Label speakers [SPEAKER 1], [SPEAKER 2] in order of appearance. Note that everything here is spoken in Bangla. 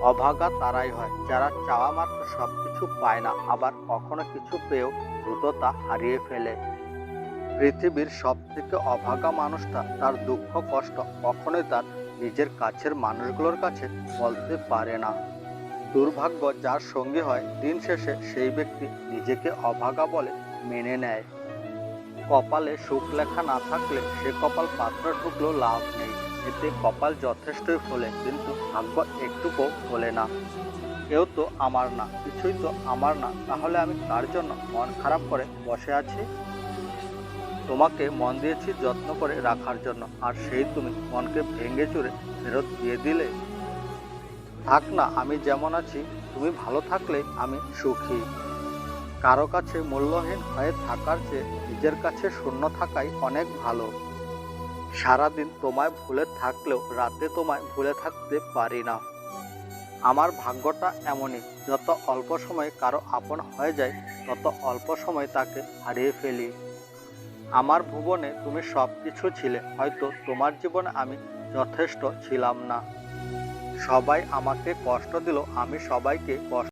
[SPEAKER 1] অভাগা তারাই হয় যারা চাওয়া মাত্র সবকিছু পায় না, আবার কখনো কিছু পেয়েও দ্রুত তা হারিয়ে ফেলে। পৃথিবীর সব থেকে অভাগা মানুষটা তার দুঃখ কষ্ট কখনোই তার নিজের কাছের মানুষগুলোর কাছে বলতে পারে না। দুর্ভাগ্য যার সঙ্গী হয়, দিন শেষে সেই ব্যক্তি নিজেকে অভাগা বলে মেনে নেয়। কপালে সুখ লেখা না থাকলে সে কপাল পাথরে ঢুকলেও লাভ নেই। এতে কপাল যথেষ্টই ফোলে, কিন্তু ভাগ্য একটুকুও ফোলে না। কেউ তো আমার না, কিছুই তো আমার না, তাহলে আমি কার জন্য মন খারাপ করে বসে আছি? তোমাকে মন দিয়েছি যত্ন করে রাখার জন্য, আর সেই তুমি মনকে ভেঙে চুরে ফেরত দিয়ে দিলে। থাক না, আমি যেমন আছি, তুমি ভালো থাকলে আমি সুখী। কারো কাছে মূল্যহীন হয়ে থাকার চেয়ে নিজের কাছে শূন্য থাকাই অনেক ভালো। সারাদিন তোমায় ভুলে থাকলেও রাতে তোমায় ভুলে থাকতে পারি না। আমার ভাগ্যটা এমনই, যত অল্প সময় কারো আপন হয়ে যায়, তত অল্প সময় তাকে হারিয়ে ফেলি। আমার ভুবনে তুমি সব কিছু ছিলে, হয়তো তোমার জীবনে আমি যথেষ্ট ছিলাম না। সবাই আমাকে কষ্ট দিল, আমি সবাইকে কষ্ট